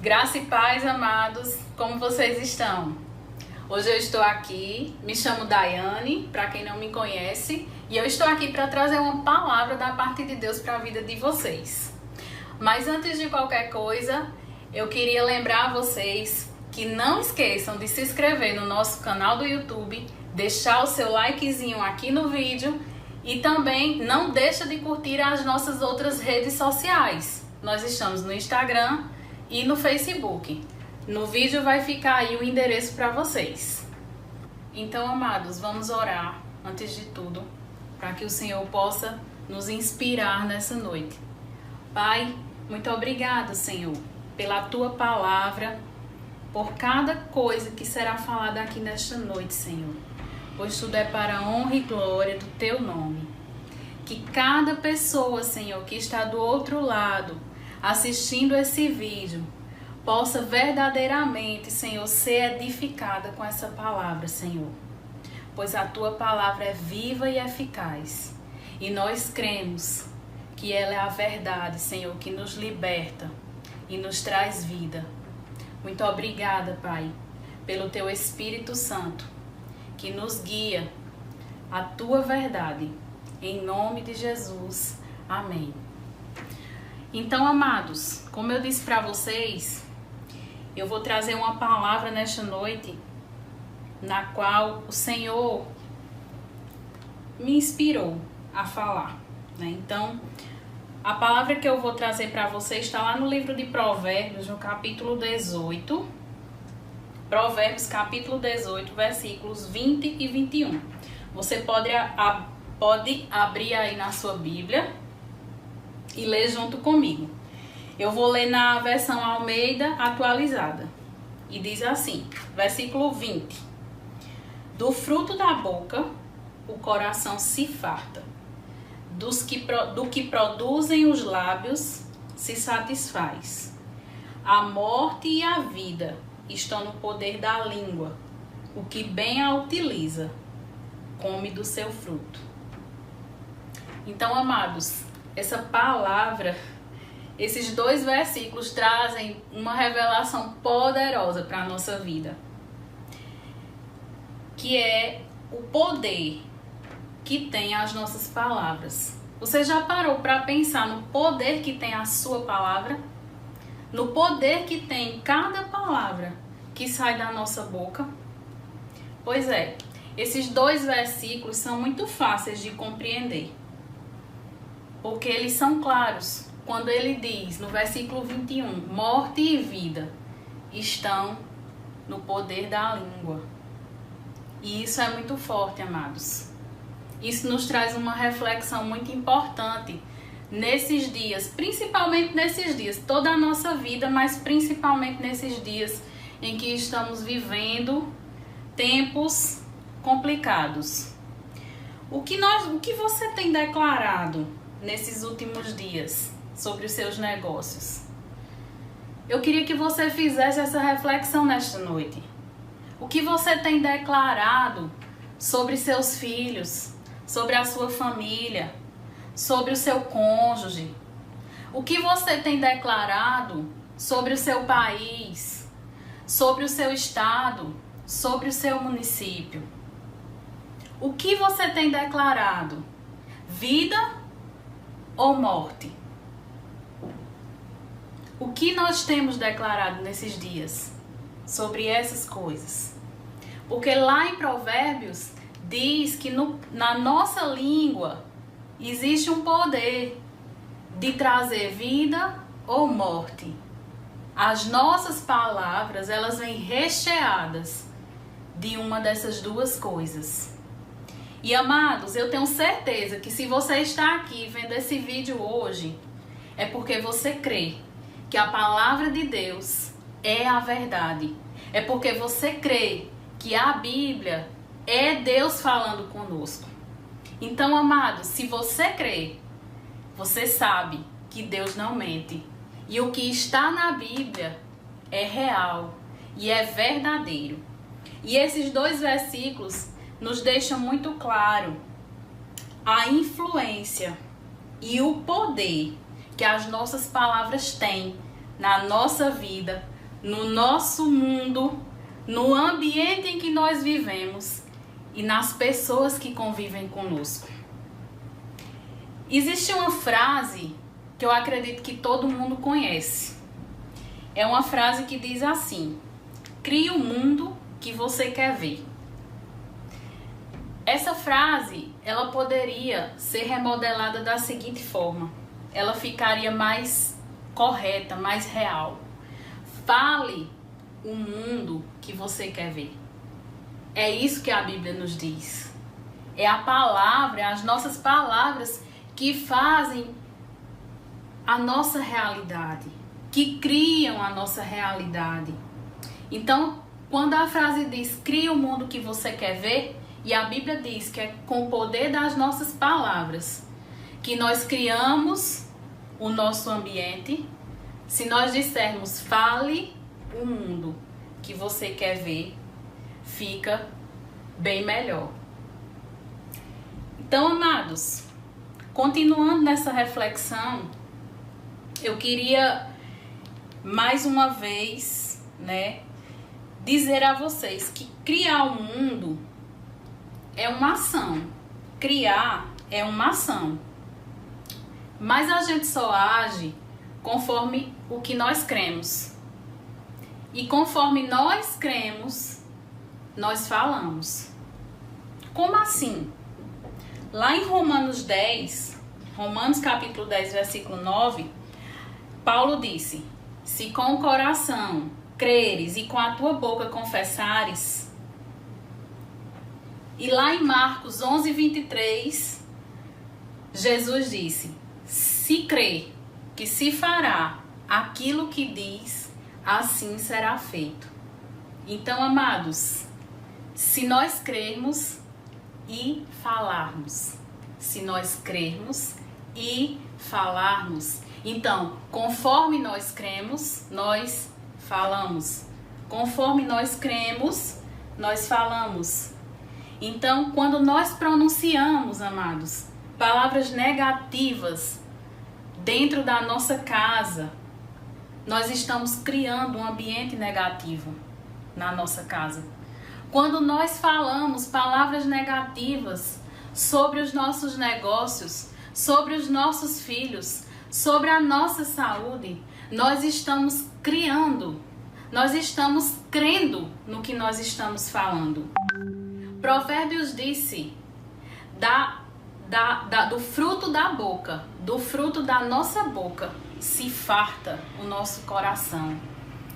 Graça e paz, amados, como vocês estão? Hoje eu estou aqui, me chamo Daiane, para quem não me conhece, e eu estou aqui para trazer uma palavra da parte de Deus para a vida de vocês. Mas antes de qualquer coisa, eu queria lembrar a vocês que não esqueçam de se inscrever no nosso canal do YouTube, deixar o seu likezinho aqui no vídeo e também não deixa de curtir as nossas outras redes sociais. Nós estamos no Instagram e no Facebook. No vídeo vai ficar aí o endereço para vocês. Então, amados, vamos orar antes de tudo, para que o Senhor possa nos inspirar nessa noite. Pai, muito obrigado, Senhor, pela Tua palavra, por cada coisa que será falada aqui nesta noite, Senhor, pois tudo é para a honra e glória do Teu nome. Que cada pessoa, Senhor, que está do outro lado, assistindo esse vídeo, possa verdadeiramente, Senhor, ser edificada com essa palavra, Senhor. Pois a Tua palavra é viva e eficaz. E nós cremos que ela é a verdade, Senhor, que nos liberta e nos traz vida. Muito obrigada, Pai, pelo Teu Espírito Santo, que nos guia à Tua verdade. Em nome de Jesus. Amém. Então, amados, como eu disse para vocês, eu vou trazer uma palavra nesta noite, na qual o Senhor me inspirou a falar, né? Então, a palavra que eu vou trazer para vocês está lá no livro de Provérbios, no capítulo 18. Provérbios, capítulo 18, versículos 20 e 21. Você pode abrir aí na sua Bíblia e ler junto comigo. Eu vou ler na versão Almeida atualizada. E diz assim, versículo 20. Do fruto da boca o coração se farta. Do que produzem os lábios se satisfaz. A morte e a vida estão no poder da língua. O que bem a utiliza, come do seu fruto. Então, amados, essa palavra, esses dois versículos trazem uma revelação poderosa para a nossa vida, que é o poder que tem as nossas palavras. Você já parou para pensar no poder que tem a sua palavra? No poder que tem cada palavra que sai da nossa boca? Pois é, esses dois versículos são muito fáceis de compreender, porque eles são claros. Quando ele diz no versículo 21, morte e vida estão no poder da língua. E isso é muito forte, amados. Isso nos traz uma reflexão muito importante nesses dias, principalmente nesses dias, toda a nossa vida, mas principalmente nesses dias em que estamos vivendo tempos complicados. O que você tem declarado nesses últimos dias sobre os seus negócios? Eu queria que você fizesse essa reflexão nesta noite. O que você tem declarado sobre seus filhos, sobre a sua família, sobre o seu cônjuge? O que você tem declarado sobre o seu país, sobre o seu estado, sobre o seu município? O que você tem declarado? Vida ou morte? O que nós temos declarado nesses dias sobre essas coisas? Porque lá em Provérbios diz que na nossa língua existe um poder de trazer vida ou morte. As nossas palavras, elas vêm recheadas de uma dessas duas coisas. E, amados, eu tenho certeza que se você está aqui vendo esse vídeo hoje, é porque você crê que a palavra de Deus é a verdade. É porque você crê que a Bíblia é Deus falando conosco. Então, amados, se você crê, você sabe que Deus não mente. E o que está na Bíblia é real e é verdadeiro. E esses dois versículos nos deixam muito claro a influência e o poder que as nossas palavras têm na nossa vida, no nosso mundo, no ambiente em que nós vivemos e nas pessoas que convivem conosco. Existe uma frase que eu acredito que todo mundo conhece. É uma frase que diz assim: crie o mundo que você quer ver. Essa frase, ela poderia ser remodelada da seguinte forma. Ela ficaria mais correta, mais real. Fale o mundo que você quer ver. É isso que a Bíblia nos diz. É a palavra, as nossas palavras que fazem a nossa realidade, que criam a nossa realidade. Então, quando a frase diz, crie o mundo que você quer ver, e a Bíblia diz que é com o poder das nossas palavras que nós criamos o nosso ambiente. Se nós dissermos, fale o mundo que você quer ver, fica bem melhor. Então, amados, continuando nessa reflexão, eu queria mais uma vez, dizer a vocês que criar o mundo é uma ação. Criar é uma ação. Mas a gente só age conforme o que nós cremos. E conforme nós cremos, nós falamos. Como assim? Lá em Romanos capítulo 10, versículo 9, Paulo disse: se com o coração creres e com a tua boca confessares. E lá em Marcos 11, 23, Jesus disse: se crê que se fará aquilo que diz, assim será feito. Então, amados, se nós crermos e falarmos, se nós crermos e falarmos, então, conforme nós cremos, nós falamos. Conforme nós cremos, nós falamos. Então, quando nós pronunciamos, amados, palavras negativas dentro da nossa casa, nós estamos criando um ambiente negativo na nossa casa. Quando nós falamos palavras negativas sobre os nossos negócios, sobre os nossos filhos, sobre a nossa saúde, nós estamos criando, nós estamos crendo no que nós estamos falando. Provérbios disse, do fruto da boca, do fruto da nossa boca, se farta o nosso coração.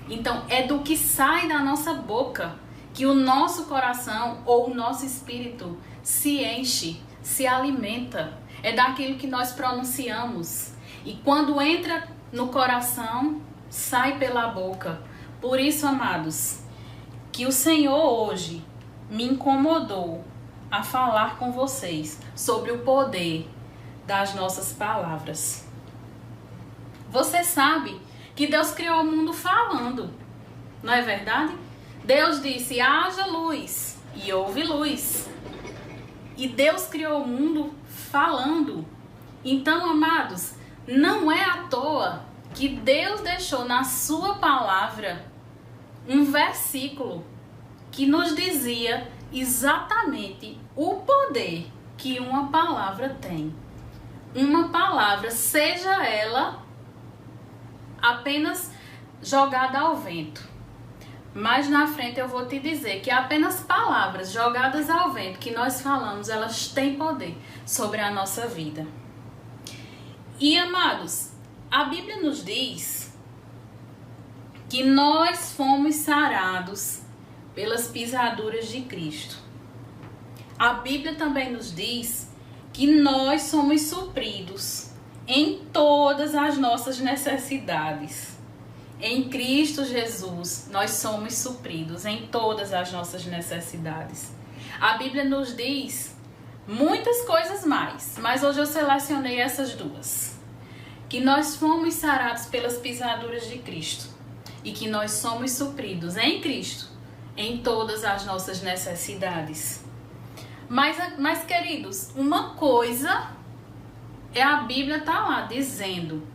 Então, é do que sai da nossa boca que o nosso coração ou o nosso espírito se enche, se alimenta. É daquilo que nós pronunciamos. E quando entra no coração, sai pela boca. Por isso, amados, que o Senhor hoje me incomodou a falar com vocês sobre o poder das nossas palavras. Você sabe que Deus criou o mundo falando, não é verdade? Deus disse, haja luz, e houve luz. E Deus criou o mundo falando. Então, amados, não é à toa que Deus deixou na sua palavra um versículo que nos dizia exatamente o poder que uma palavra tem. Uma palavra, seja ela apenas jogada ao vento. Mais na frente eu vou te dizer que apenas palavras jogadas ao vento que nós falamos, elas têm poder sobre a nossa vida. E, amados, a Bíblia nos diz que nós fomos sarados pelas pisaduras de Cristo. A Bíblia também nos diz que nós somos supridos em todas as nossas necessidades. Em Cristo Jesus, nós somos supridos em todas as nossas necessidades. A Bíblia nos diz muitas coisas mais, mas hoje eu selecionei essas duas. Que nós fomos sarados pelas pisaduras de Cristo e que nós somos supridos em Cristo em todas as nossas necessidades. Mas queridos, uma coisa é a Bíblia tá lá dizendo,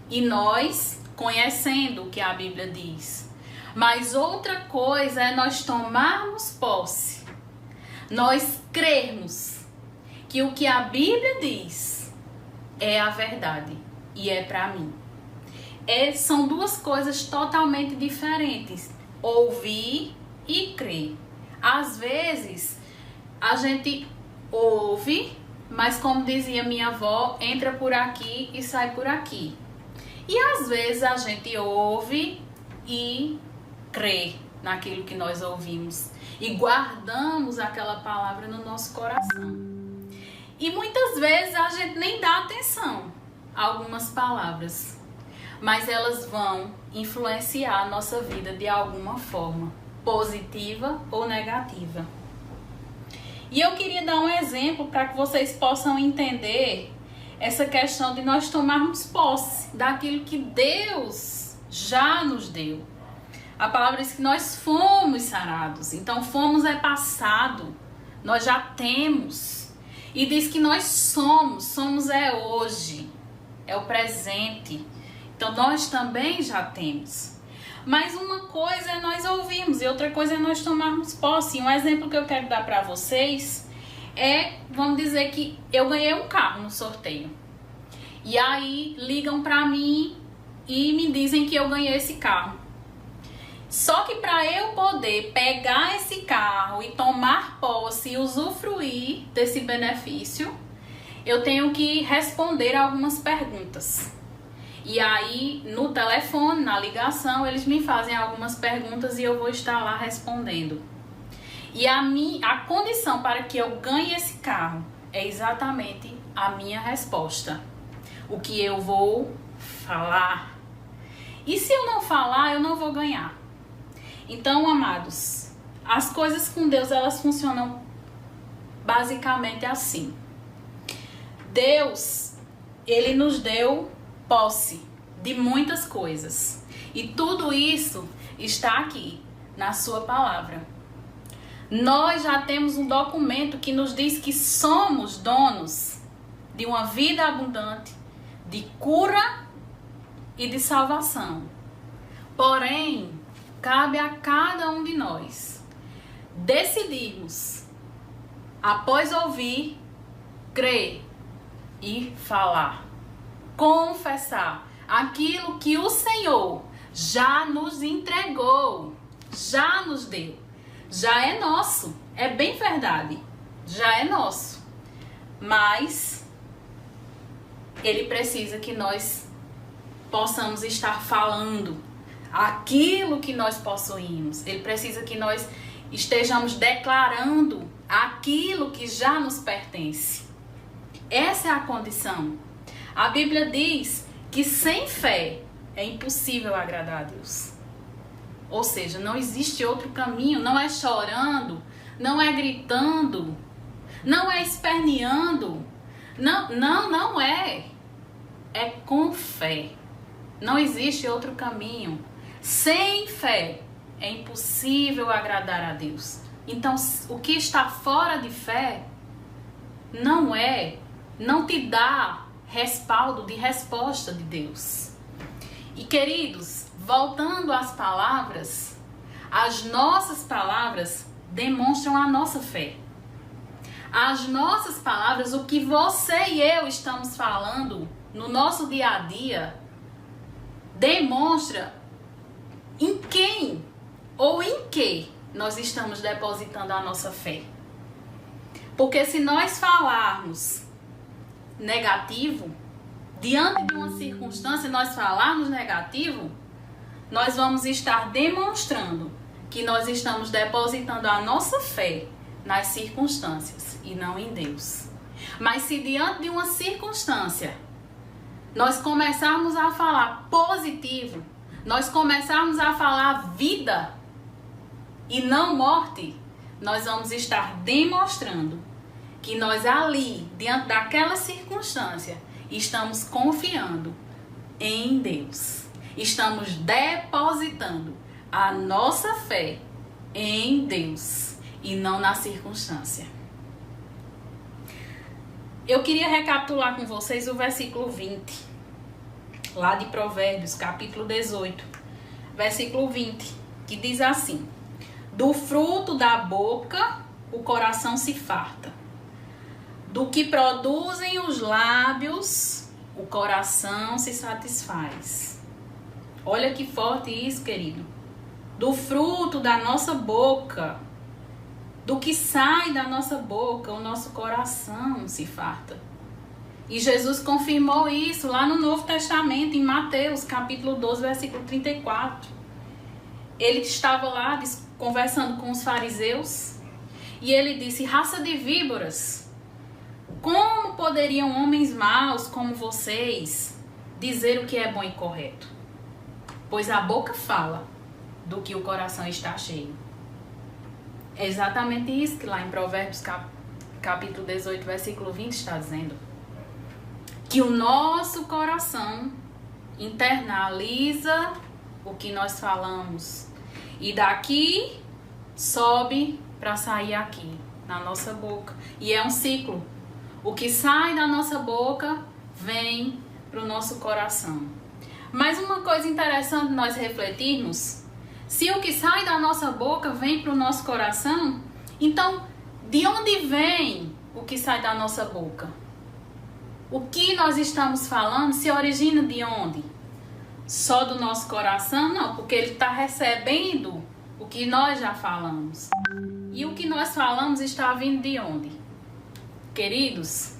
e nós conhecendo o que a Bíblia diz. Mas outra coisa é nós tomarmos posse, nós crermos que o que a Bíblia diz é a verdade e é para mim. São duas coisas totalmente diferentes, ouvir e crer. Às vezes a gente ouve, mas como dizia minha avó, entra por aqui e sai por aqui. E às vezes a gente ouve e crê naquilo que nós ouvimos e guardamos aquela palavra no nosso coração. E muitas vezes a gente nem dá atenção a algumas palavras, mas elas vão influenciar a nossa vida de alguma forma, positiva ou negativa. E eu queria dar um exemplo para que vocês possam entender essa questão de nós tomarmos posse daquilo que Deus já nos deu. A palavra diz que nós fomos sarados. Então, fomos é passado. Nós já temos. E diz que nós somos é hoje. É o presente. Então, nós também já temos. Mas uma coisa é nós ouvirmos e outra coisa é nós tomarmos posse. E um exemplo que eu quero dar para vocês é, vamos dizer que eu ganhei um carro no sorteio. E aí ligam para mim e me dizem que eu ganhei esse carro. Só que para eu poder pegar esse carro e tomar posse e usufruir desse benefício, eu tenho que responder algumas perguntas. E aí, no telefone, na ligação, eles me fazem algumas perguntas e eu vou estar lá respondendo. E a condição para que eu ganhe esse carro é exatamente a minha resposta. O que eu vou falar. E se eu não falar, eu não vou ganhar. Então, amados, as coisas com Deus, elas funcionam basicamente assim. Deus, Ele nos deu posse de muitas coisas. E tudo isso está aqui na sua palavra. Nós já temos um documento que nos diz que somos donos de uma vida abundante, de cura e de salvação. Porém, cabe a cada um de nós decidirmos, após ouvir, crer e falar. Confessar aquilo que o Senhor já nos entregou, já nos deu, já é nosso, é bem verdade, já é nosso, mas Ele precisa que nós possamos estar falando aquilo que nós possuímos. Ele precisa que nós estejamos declarando aquilo que já nos pertence. Essa é a condição. A Bíblia diz que sem fé é impossível agradar a Deus. Ou seja, não existe outro caminho. Não é chorando, não é gritando, não é esperneando. Não é. É com fé. Não existe outro caminho. Sem fé é impossível agradar a Deus. Então, o que está fora de fé não te dá respaldo de resposta de Deus. E queridos, voltando às palavras, as nossas palavras demonstram a nossa fé. As nossas palavras, o que você e eu estamos falando no nosso dia a dia, demonstra em quem ou em que nós estamos depositando a nossa fé. Porque se nós falarmos negativo, diante de uma circunstância, nós falarmos negativo, nós vamos estar demonstrando que nós estamos depositando a nossa fé nas circunstâncias e não em Deus. Mas se diante de uma circunstância nós começarmos a falar positivo, nós começarmos a falar vida e não morte, nós vamos estar demonstrando que nós ali, diante daquela circunstância, estamos confiando em Deus. Estamos depositando a nossa fé em Deus e não na circunstância. Eu queria recapitular com vocês o versículo 20, lá de Provérbios, capítulo 18, versículo 20, que diz assim: do fruto da boca o coração se farta, do que produzem os lábios o coração se satisfaz. Olha que forte isso, querido. Do fruto da nossa boca, do que sai da nossa boca, o nosso coração se farta. E Jesus confirmou isso lá no Novo Testamento, em Mateus, capítulo 12, versículo 34. Ele estava lá conversando com os fariseus e ele disse: raça de víboras, como poderiam homens maus como vocês dizer o que é bom e correto? Pois a boca fala do que o coração está cheio. É exatamente isso que lá em Provérbios capítulo 18, versículo 20 está dizendo. Que o nosso coração internaliza o que nós falamos. E daqui sobe para sair aqui, na nossa boca. E é um ciclo. O que sai da nossa boca vem para o nosso coração. Mas uma coisa interessante nós refletirmos: se o que sai da nossa boca vem para o nosso coração, então de onde vem o que sai da nossa boca? O que nós estamos falando se origina de onde? Só do nosso coração? Não, porque ele está recebendo o que nós já falamos. E o que nós falamos está vindo de onde? Queridos,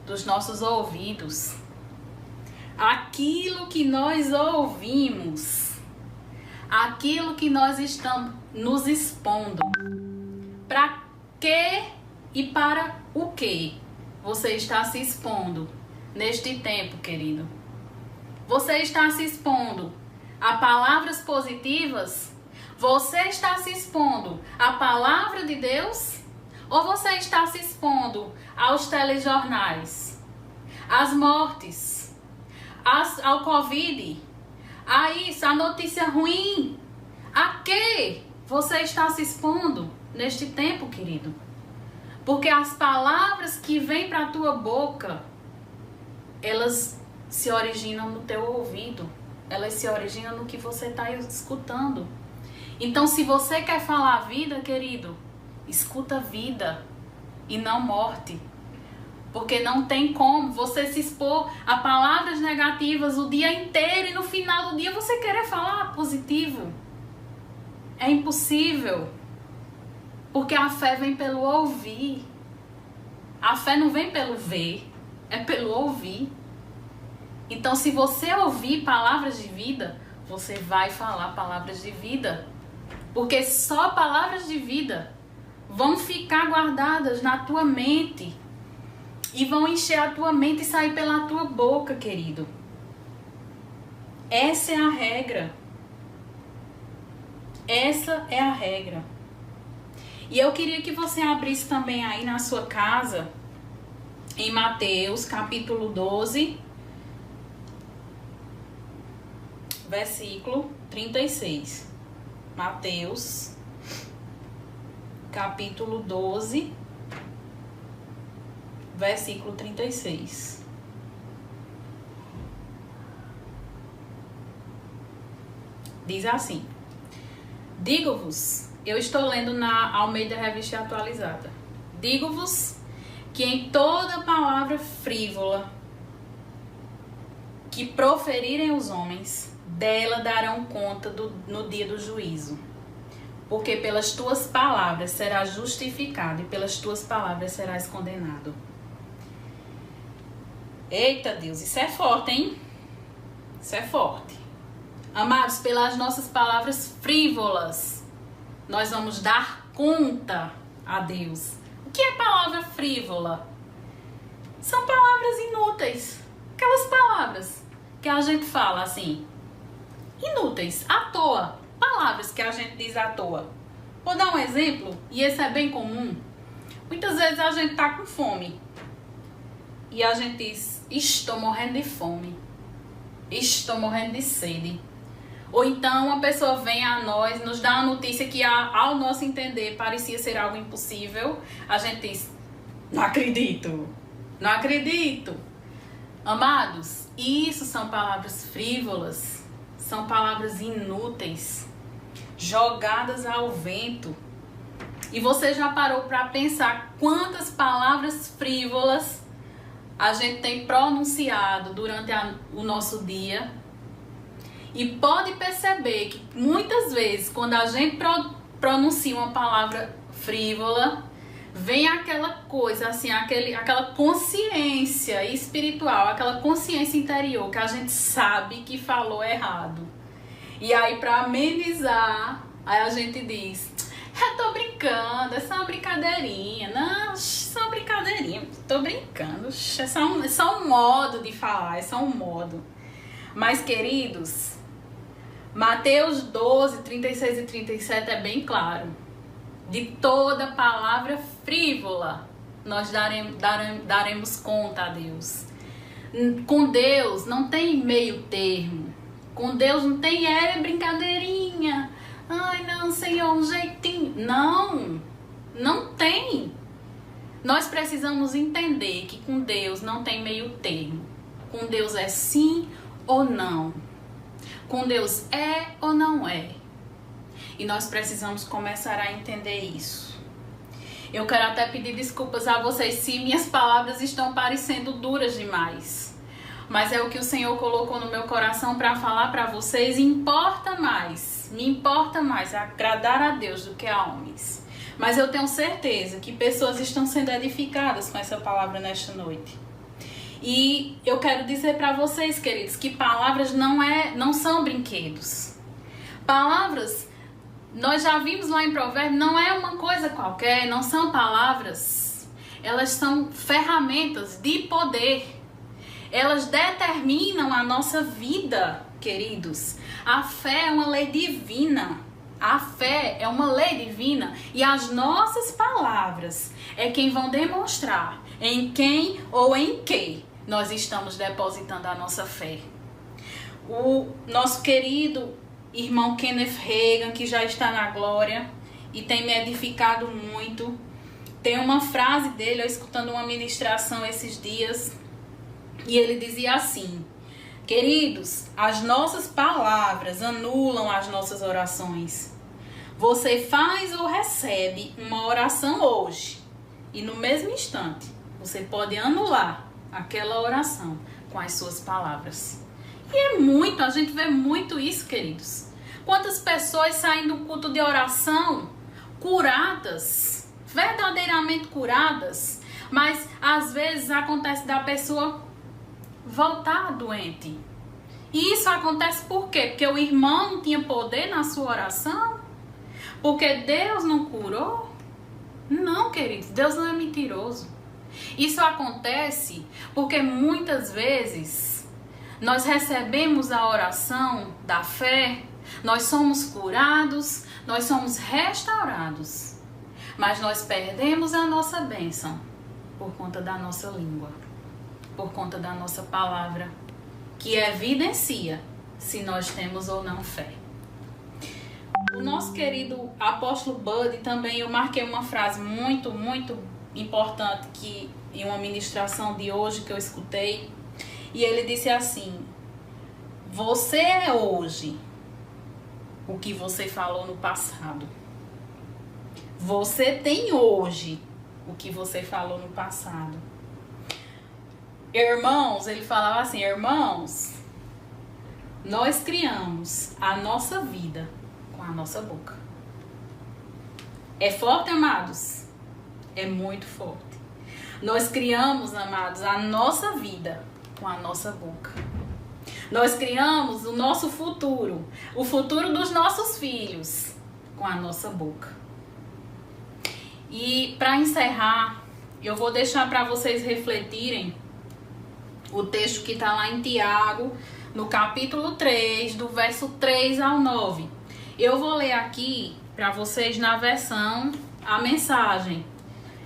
dos nossos ouvidos. Aquilo que nós ouvimos, aquilo que nós estamos nos expondo. Para que e para o que você está se expondo neste tempo, querido? Você está se expondo a palavras positivas? Você está se expondo à palavra de Deus? Ou você está se expondo aos telejornais, às mortes, ao Covid, a isso, a notícia ruim? A que você está se expondo neste tempo, querido? Porque as palavras que vêm para a tua boca, elas se originam no teu ouvido. Elas se originam no que você está escutando. Então, se você quer falar vida, querido, escuta vida e não morte. Porque não tem como você se expor a palavras negativas o dia inteiro e no final do dia você querer falar positivo. É impossível. Porque a fé vem pelo ouvir. A fé não vem pelo ver, é pelo ouvir. Então, se você ouvir palavras de vida, você vai falar palavras de vida. Porque só palavras de vida vão ficar guardadas na tua mente. E vão encher a tua mente e sair pela tua boca, querido. Essa é a regra. Essa é a regra. E eu queria que você abrisse também aí na sua casa, em Mateus, capítulo 12, versículo 36. Mateus, capítulo 12, versículo 36. Diz assim: digo-vos, eu estou lendo na Almeida Revista Atualizada. Digo-vos que em toda palavra frívola que proferirem os homens, dela darão conta no dia do juízo. Porque pelas tuas palavras serás justificado e pelas tuas palavras serás condenado. Eita Deus, isso é forte, hein? Isso é forte. Amados, pelas nossas palavras frívolas, nós vamos dar conta a Deus. O que é palavra frívola? São palavras inúteis. Aquelas palavras que a gente fala assim, inúteis, à toa. Palavras que a gente diz à toa. Vou dar um exemplo, e esse é bem comum. Muitas vezes a gente tá com fome. E a gente diz: estou morrendo de fome. Estou morrendo de sede. Ou então uma pessoa vem a nós, nos dá uma notícia que ao nosso entender parecia ser algo impossível. A gente diz: não acredito. Não acredito. Amados, isso são palavras frívolas, são palavras inúteis, jogadas ao vento. E você já parou para pensar quantas palavras frívolas a gente tem pronunciado durante o nosso dia? E pode perceber que muitas vezes, quando a gente pronuncia uma palavra frívola, vem aquela coisa, assim, aquela consciência espiritual, aquela consciência interior que a gente sabe que falou errado. E aí, para amenizar, aí a gente diz: eu tô brincando, é só uma brincadeirinha. Não, isso é uma brincadeirinha, tô brincando. É só um modo de falar, é só um modo. Mas, queridos, Mateus 12, 36 e 37 é bem claro. De toda palavra frívola, nós daremos conta a Deus. Com Deus não tem meio termo. Com Deus não tem brincadeirinha. Ai, não, Senhor, um jeitinho. Não, não tem. Nós precisamos entender que com Deus não tem meio termo. Com Deus é sim ou não. Com Deus é ou não é. E nós precisamos começar a entender isso. Eu quero até pedir desculpas a vocês se minhas palavras estão parecendo duras demais. Mas é o que o Senhor colocou no meu coração para falar para vocês. E me importa mais agradar a Deus do que a homens. Mas eu tenho certeza que pessoas estão sendo edificadas com essa palavra nesta noite. E eu quero dizer para vocês, queridos, que palavras não são brinquedos. Palavras, nós já vimos lá em Provérbios, não é uma coisa qualquer, não são palavras. Elas são ferramentas de poder. Elas determinam a nossa vida, queridos. A fé é uma lei divina. A fé é uma lei divina. E as nossas palavras é quem vão demonstrar em quem ou em que nós estamos depositando a nossa fé. O nosso querido irmão Kenneth Hagin, que já está na glória e tem me edificado muito, tem uma frase dele, eu escutando uma ministração esses dias, e ele dizia assim: queridos, as nossas palavras anulam as nossas orações. Você faz ou recebe uma oração hoje e no mesmo instante você pode anular aquela oração com as suas palavras. E a gente vê muito isso, queridos. Quantas pessoas saem do culto de oração curadas, verdadeiramente curadas, mas às vezes acontece da pessoa voltar doente. E isso acontece por quê? Porque o irmão não tinha poder na sua oração? Porque Deus não curou? Não, queridos, Deus não é mentiroso. Isso acontece porque muitas vezes nós recebemos a oração da fé, nós somos curados, nós somos restaurados, mas nós perdemos a nossa bênção por conta da nossa língua, por conta da nossa palavra, que evidencia se nós temos ou não fé. O nosso querido apóstolo Buddy também, eu marquei uma frase muito, muito importante que em uma ministração de hoje que eu escutei, e ele disse assim: você é hoje o que você falou no passado. Você tem hoje o que você falou no passado. Irmãos, ele falava assim: irmãos, nós criamos a nossa vida com a nossa boca. É forte, amados? É muito forte. Nós criamos, amados, a nossa vida com a nossa boca. Nós criamos o nosso futuro, o futuro dos nossos filhos, com a nossa boca. E para encerrar, eu vou deixar para vocês refletirem o texto que está lá em Tiago, no capítulo 3, do verso 3 ao 9. Eu vou ler aqui para vocês na versão A Mensagem,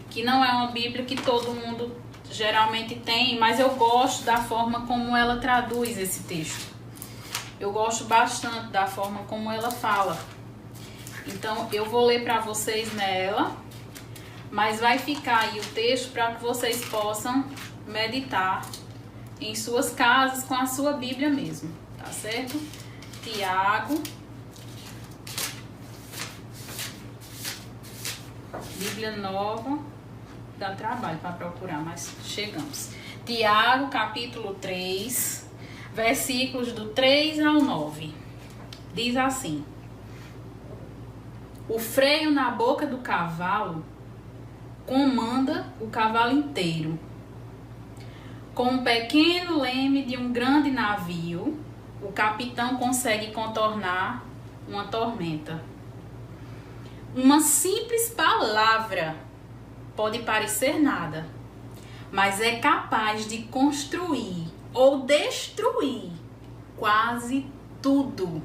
que não é uma Bíblia que todo mundo geralmente tem, mas eu gosto da forma como ela traduz esse texto. Eu gosto bastante da forma como ela fala. Então eu vou ler para vocês nela, mas vai ficar aí o texto para que vocês possam meditar em suas casas com a sua Bíblia mesmo, tá certo? Tiago, Bíblia nova, dá trabalho para procurar, mas chegamos. Tiago, capítulo 3, versículos do 3 ao 9. Diz assim: o freio na boca do cavalo comanda o cavalo inteiro. Com o pequeno leme de um grande navio, o capitão consegue contornar uma tormenta. Uma simples palavra pode parecer nada, mas é capaz de construir ou destruir quase tudo.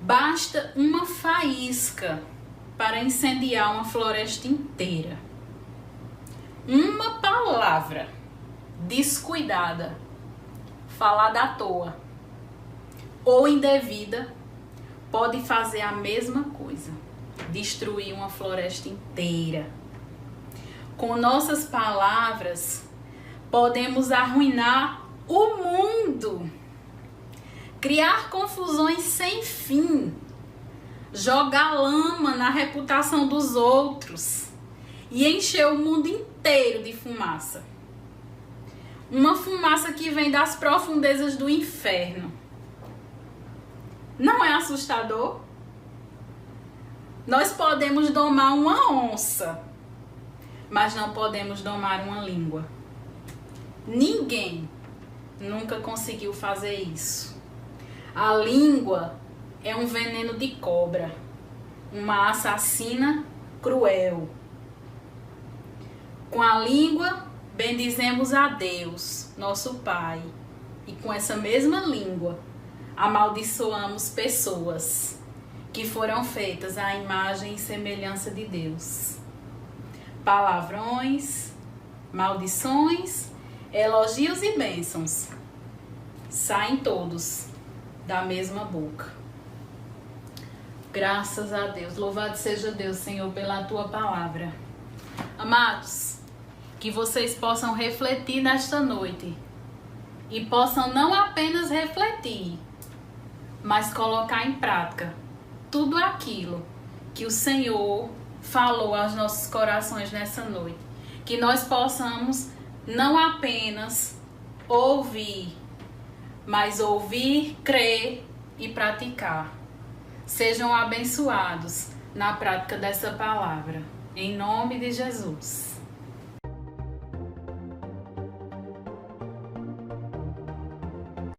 Basta uma faísca para incendiar uma floresta inteira. Uma palavra descuidada, falada à toa ou indevida, pode fazer a mesma coisa, destruir uma floresta inteira. Com nossas palavras, podemos arruinar o mundo, criar confusões sem fim, jogar lama na reputação dos outros e encher o mundo inteiro de fumaça. Uma fumaça que vem das profundezas do inferno. Não é assustador? Nós podemos domar uma onça, mas não podemos domar uma língua. Ninguém nunca conseguiu fazer isso. A língua é um veneno de cobra, uma assassina cruel. Com a língua, bendizemos a Deus, nosso Pai, e com essa mesma língua, amaldiçoamos pessoas que foram feitas à imagem e semelhança de Deus. Palavrões, maldições, elogios e bênçãos saem todos da mesma boca. Graças a Deus, louvado seja Deus, Senhor, pela tua palavra. Amados, que vocês possam refletir nesta noite e possam não apenas refletir, mas colocar em prática tudo aquilo que o Senhor falou aos nossos corações nessa noite. Que nós possamos não apenas ouvir, mas ouvir, crer e praticar. Sejam abençoados na prática dessa palavra. Em nome de Jesus.